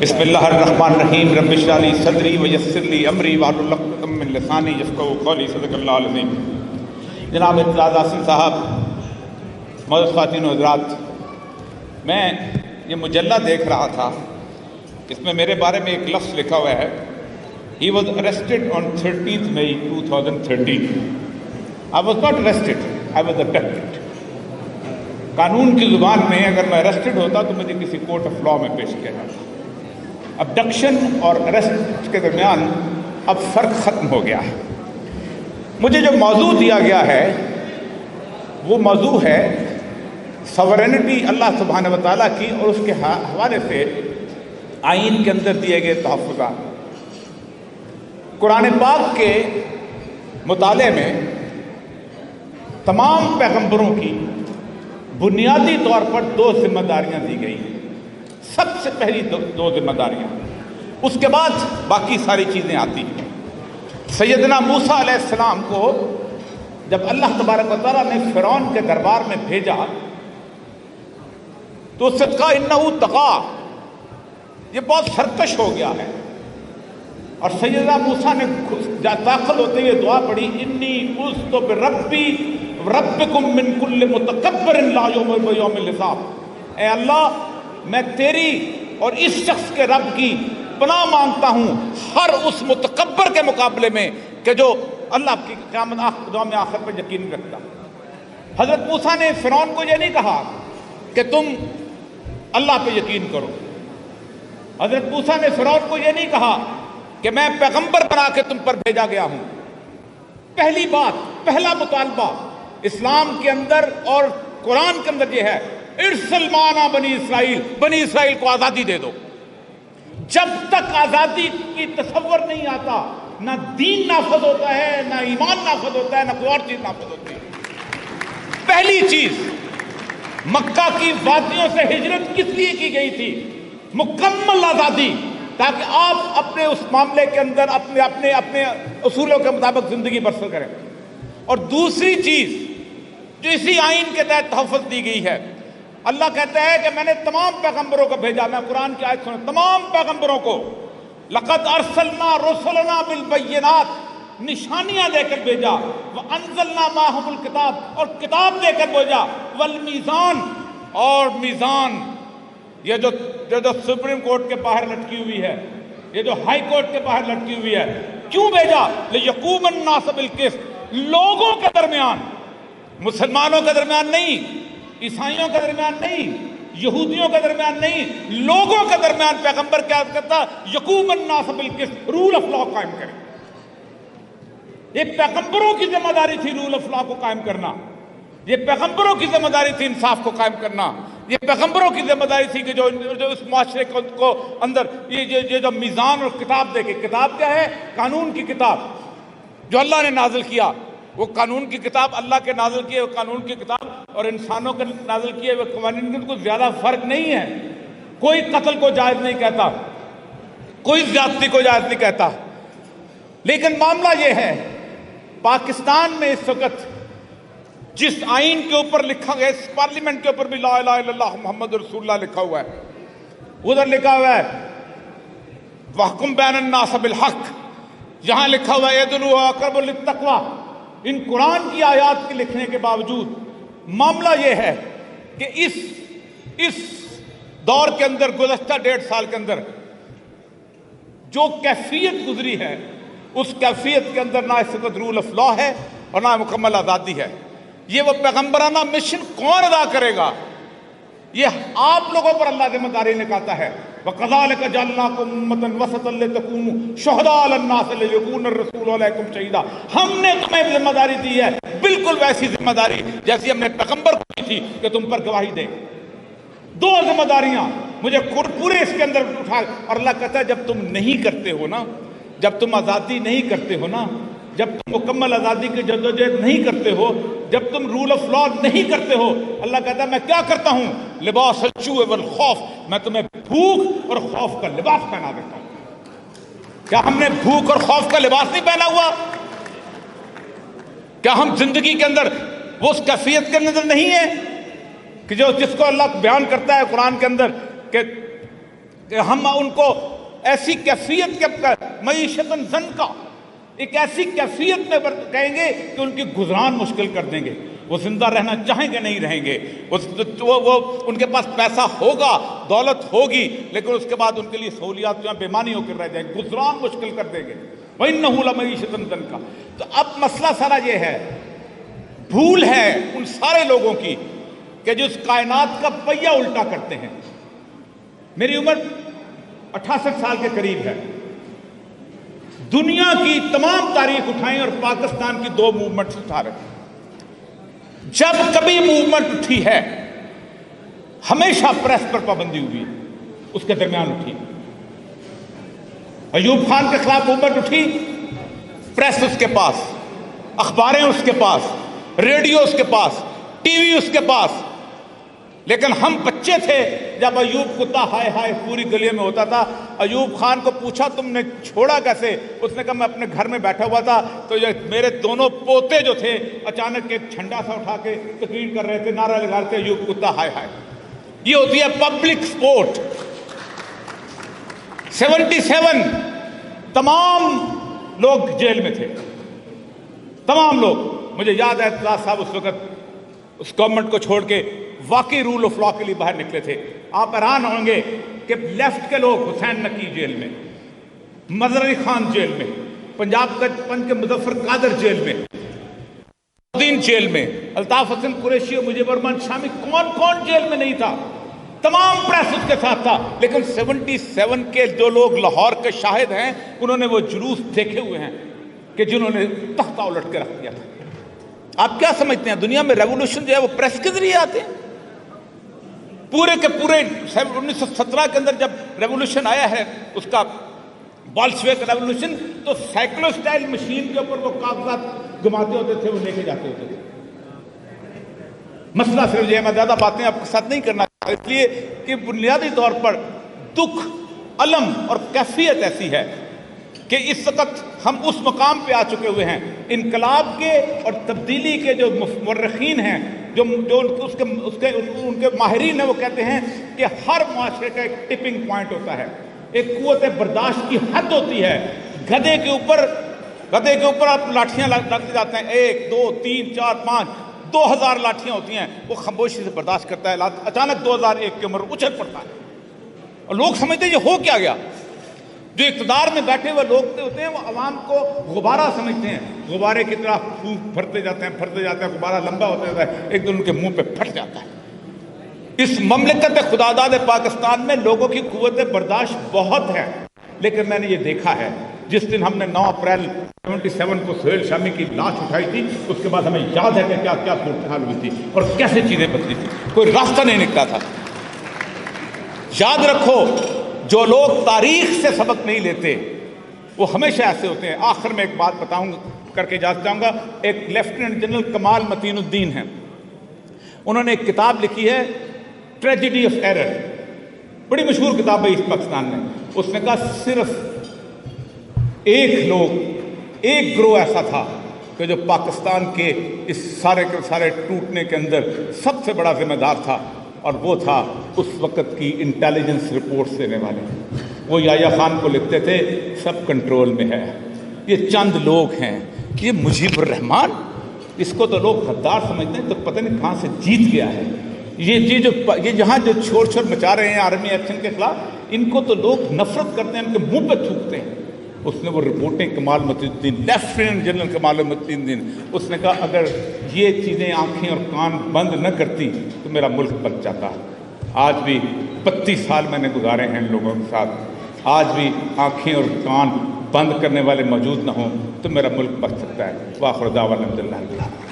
بسم اللہ الرحمن الرحیم رب اشرح لی صدری ویسر لی امری واحلل عقدۃ من لسانی یفقہوا قولی صدق اللہ العظیم۔ جناب امتیاز احسن صاحب، معزز خواتین و حضرات، میں یہ مجلہ دیکھ رہا تھا، اس میں میرے بارے میں ایک لفظ لکھا ہوا ہے، He was arrested on 13th May 2013. I was not arrested, I was abducted. قانون کی زبان میں اگر میں arrested ہوتا تو مجھے کسی کورٹ آف لاء میں پیش کیا جاتا۔ ابڈکشن اور arrest کے درمیان اب فرق ختم ہو گیا ہے۔ مجھے جو موضوع دیا گیا ہے وہ موضوع ہے سورینٹی اللہ سبحانہ و تعالیٰ کی اور اس کے حوالے سے آئین کے اندر دیے گئے تحفظات۔ قرآن پاک کے مطالعے میں تمام پیغمبروں کی بنیادی طور پر دو ذمہ داریاں دی گئی ہیں۔ سب سے پہلی دو ذمہ داریاں، اس کے بعد باقی ساری چیزیں آتی ہیں۔ سیدنا موسیٰ علیہ السلام کو جب اللہ تبارک و تعالیٰ نے فرعون کے دربار میں بھیجا تو اس سے کہا انہو طغیٰ، یہ بہت سرکش ہو گیا ہے، اور سیدنا موسیٰ نے داخل ہوتے ہوئے دعا پڑھی انی عوذت بربی ربکم من کل متکبر لا یؤمن بیوم الحساب۔ اے اللہ، میں تیری اور اس شخص کے رب کی پناہ مانگتا ہوں ہر اس متکبر کے مقابلے میں کہ جو اللہ کی قیامت یوم آخر پر یقین رکھتا۔ حضرت موسیٰ نے فرعون کو یہ نہیں کہا کہ تم اللہ پہ یقین کرو، حضرت موسیٰ نے فرعون کو یہ نہیں کہا کہ میں پیغمبر بنا کے تم پر بھیجا گیا ہوں۔ پہلی بات، پہلا مطالبہ اسلام کے اندر اور قرآن کے اندر یہ ہے ارسل معنا بنی اسرائیل، بنی اسرائیل کو آزادی دے دو۔ جب تک آزادی کی تصور نہیں آتا، نہ دین نافذ ہوتا ہے، نہ ایمان نافذ ہوتا ہے، نہ کوئی اور چیز نافذ ہوتی ہے۔ پہلی چیز، مکہ کی وادیوں سے ہجرت کس لیے کی گئی تھی؟ مکمل آزادی، تاکہ آپ اپنے اس معاملے کے اندر اپنے اصولوں کے مطابق زندگی بسر کریں۔ اور دوسری چیز جو اسی آئین کے تحت تحفظ دی گئی ہے، اللہ کہتا ہے کہ میں نے تمام پیغمبروں کو بھیجا۔ میں قرآن کی آیت سنوں، تمام پیغمبروں کو لقد ارسلنا رسلنا بالبینات، نشانیاں دے کر بھیجا، وانزلنا معہم الکتاب، اور کتاب دے کر بھیجا، والمیزان، اور میزان، یہ جو سپریم کورٹ کے باہر لٹکی ہوئی ہے، یہ جو ہائی کورٹ کے باہر لٹکی ہوئی ہے، کیوں بھیجا؟ لیقوم الناس بالقسط، لوگوں کے درمیان، مسلمانوں کے درمیان نہیں، عیسائیوں کے درمیان نہیں، یہودیوں کے درمیان نہیں، لوگوں کے درمیان پیغمبر کیا کرتا؟ یقوم الناس بالقسط، رول آف لاء قائم کرے۔ یہ پیغمبروں کی ذمہ داری تھی رول آف لاء کو قائم کرنا، یہ پیغمبروں کی ذمہ داری تھی انصاف کو قائم کرنا، یہ پیغمبروں کی ذمہ داری تھی کہ جو اس معاشرے کو اندر یہ جو میزان اور کتاب دے کے، کتاب کیا ہے؟ قانون کی کتاب جو اللہ نے نازل کیا، وہ قانون کی کتاب اللہ کے نازل کیے ہوئے قانون کی کتاب اور انسانوں کے نازل کیے ہوئے قوانین میں کوئی زیادہ فرق نہیں ہے۔ کوئی قتل کو جائز نہیں کہتا، کوئی زیادتی کو جائز نہیں کہتا، لیکن معاملہ یہ ہے پاکستان میں اس وقت جس آئین کے اوپر لکھا گیا، اس پارلیمنٹ کے اوپر بھی لا الہ الا اللہ محمد رسول اللہ لکھا ہوا ہے، ادھر لکھا ہوا ہے وَاحْكُم بَيْنَ النَّاسِ بِالْحَقِّ، یہاں لکھا ہوا ہے اعْدِلُوا وَهُوَ أَقْرَبُ لِلتَّقْوَىٰ۔ ان قرآن کی آیات کے لکھنے کے باوجود معاملہ یہ ہے کہ اس دور کے اندر، گزشتہ 1.5 سال کے اندر جو کیفیت گزری ہے، اس کیفیت کے اندر نہ اس وقت رول آف لاء ہے اور نہ مکمل آزادی ہے۔ یہ وہ پیغمبرانہ مشن کون ادا کرے گا؟ یہ آپ لوگوں پر اللہ ذمہ داری نکالتا ہے۔ وَكَذَلِكَ جَعَلْنَاكُمْ أُمَّةً وَسَطًا لِتَكُونُوا شُهَدَاءَ عَلَى النَّاسِ وَيَكُونَ الرَّسُولُ عَلَيْكُمْ شَهِيدًا۔ ہم نے تمہیں ذمہ داری دی ہے، بالکل ویسی ذمہ داری جیسی ہم نے پیغمبر کو دی تھی کہ تم پر گواہی دے۔ دو ذمہ داریاں مجھے پورے اس کے اندر اٹھا، اور اللہ کہتا ہے جب تم نہیں کرتے ہو نا، جب تم آزادی نہیں کرتے ہو نا، جب تم مکمل آزادی کی جدوجہد نہیں کرتے ہو، جب تم رول آف لاء نہیں کرتے ہو، اللہ کہتا ہے میں کیا کرتا ہوں؟ لباس الجوع والخوف، میں تمہیں بھوک اور خوف کا لباس پہنا دیتا ہوں۔ کیا ہم نے بھوک اور خوف کا لباس نہیں پہنا ہوا؟ کیا ہم زندگی کے اندر وہ اس کیفیت کے اندر نہیں ہے کہ جس کو اللہ بیان کرتا ہے قرآن کے اندر کہ کہ ہم ان کو ایسی کیفیت کے معیشت زنکا، ایک ایسی کیفیت میں کہیں گے کہ ان کی گزران مشکل کر دیں گے. وہ زندہ رہنا چاہیں گے نہیں رہیں گے. وہ ان کے پاس پیسہ ہوگا، دولت ہوگی، لیکن اس کے بعد ان کے لیے سہولیات جو ہیں بیمانی ہو کر رہ جائیں گے، گزران مشکل کر دیں گے. وَإِنَّهُ لَمَعِيشَةٌ ضَنْكَ. تو اب مسئلہ سارا یہ ہے، بھول ہے ان سارے لوگوں کی کہ جو اس کائنات کا پہیہ الٹا کرتے ہیں. میری عمر 68 سال کے قریب ہے. دنیا کی تمام تاریخ اٹھائیں اور پاکستان کی 2 موومنٹس اٹھا رکھیں. جب کبھی موومنٹ اٹھی ہے ہمیشہ پریس پر پابندی ہوئی، اس کے درمیان اٹھی. ایوب خان کے خلاف موومنٹ اٹھی، پریس اس کے پاس، اخباریں اس کے پاس، ریڈیو اس کے پاس، ٹی وی اس کے پاس. لیکن ہم بچے تھے جب ایوب کتا ہائے ہائے پوری گلی میں ہوتا تھا. ایوب خان کو پوچھا تم نے چھوڑا کیسے؟ اس نے کہا میں اپنے گھر میں بیٹھا ہوا تھا تو یہ میرے دونوں پوتے جو تھے اچانک ایک جھنڈا سا اٹھا کے تقریر کر رہے تھے، نعرہ لگا رہے تھے ایوب کتا ہائے ہائے. یہ ہوتی ہے پبلک سپورٹ. 77 تمام لوگ جیل میں تھے، تمام لوگ. مجھے یاد ہے اطلاع صاحب اس وقت اس گورنمنٹ کو چھوڑ کے واقعی رول آف لا کے لیے باہر نکلے تھے. آپ حیران ہوں گے کہ لیفٹ کے لوگ حسین نقی جیل میں، مظہر علی خان جیل میں، پنجاب پنج کے مظفر قادر جیل میں، الدین جیل میں، الطاف حسن قریشی اور مجیب الرحمان شامی، کون کون جیل میں نہیں تھا. تمام پریس اس کے ساتھ تھا. لیکن 77 کے جو لوگ لاہور کے شاہد ہیں انہوں نے وہ جلوس دیکھے ہوئے ہیں کہ جنہوں نے تختہ الٹ کے رکھ دیا تھا. آپ کیا سمجھتے ہیں دنیا میں ریولوشن جو ہے وہ پریس کے ذریعے آتے ہیں؟ پورے کے پورے 1917 کے اندر جب ریولوشن آیا ہے اس کا بولشوک ریولوشن، تو سائیکلو سٹائل مشین کے اوپر وہ کاغذات گھماتے ہوتے تھے، وہ لے کے جاتے ہوتے تھے. مسئلہ صرف یہ ہے، میں زیادہ باتیں آپ کے ساتھ نہیں کرنا چاہتا اس لیے کہ بنیادی طور پر دکھ، علم اور کیفیت ایسی ہے کہ اس وقت ہم اس مقام پہ آ چکے ہوئے ہیں. انقلاب کے اور تبدیلی کے جو مورخین ہیں، جو ان کے ماہرین ہیں، وہ کہتے ہیں کہ ہر معاشرے کا ایک ٹپنگ پوائنٹ ہوتا ہے، ایک قوت برداشت کی حد ہوتی ہے. گدھے کے اوپر آپ لاٹھیاں لاتے جاتے ہیں، 1 2 3 4 5 2000 لاٹھیاں ہوتی ہیں، وہ خاموشی سے برداشت کرتا ہے. اچانک 2001 کی عمر اچھل پڑتا ہے اور لوگ سمجھتے ہیں یہ ہو کیا گیا. جو اقتدار میں بیٹھے ہوئے لوگ ہوتے ہیں وہ عوام کو غبارہ سمجھتے ہیں، غبارے کی طرح پھونک بھرتے جاتے ہیں، غبارہ لمبا ہوتا جاتا ہے، ایک دن ان کے منہ پہ پھٹ جاتا ہے. اس مملکت خداداد پاکستان میں لوگوں کی قوت برداشت بہت ہے. لیکن میں نے یہ دیکھا ہے جس دن ہم نے 9 اپریل 77 کو سہیل شامی کی لاش اٹھائی تھی، اس کے بعد ہمیں یاد ہے کہ کیا کیا صورتحال ہوئی تھی اور کیسے چیزیں بدلی تھی. کوئی راستہ نہیں نکلا تھا. یاد رکھو، جو لوگ تاریخ سے سبق نہیں لیتے وہ ہمیشہ ایسے ہوتے ہیں. آخر میں ایک بات بتاؤں کر کے جاؤں گا. ایک لیفٹیننٹ جنرل کمال متین الدین ہیں، انہوں نے ایک کتاب لکھی ہے ٹریجڈی آف ایرر، بڑی مشہور کتاب ہے اس پاکستان میں. اس نے کہا صرف ایک گروہ ایسا تھا کہ جو پاکستان کے اس سارے کے سارے ٹوٹنے کے اندر سب سے بڑا ذمہ دار تھا، اور وہ تھا اس وقت کی انٹیلیجنس رپورٹس دینے والے. وہ یحییٰ خان کو لکھتے تھے سب کنٹرول میں ہے، یہ چند لوگ ہیں. یہ مجیب الرحمان، اس کو تو لوگ غدار سمجھتے ہیں، تو پتہ نہیں کہاں سے جیت گیا ہے. یہ جہاں جو شور مچا رہے ہیں آرمی ایکشن کے خلاف، ان کو تو لوگ نفرت کرتے ہیں، ان کے منہ پہ تھوکتے ہیں. اس نے وہ رپورٹیں کمال متین الدین، لیفٹیننٹ جنرل کمال متین الدین، اس نے کہا اگر یہ چیزیں آنکھیں اور کان بند نہ کرتی تو میرا ملک بچ جاتا. آج بھی 32 سال میں نے گزارے ہیں ان لوگوں کے ساتھ. آج بھی آنکھیں اور کان بند کرنے والے موجود نہ ہوں تو میرا ملک بچ سکتا ہے. وآخر دعوانا الحمدللہ.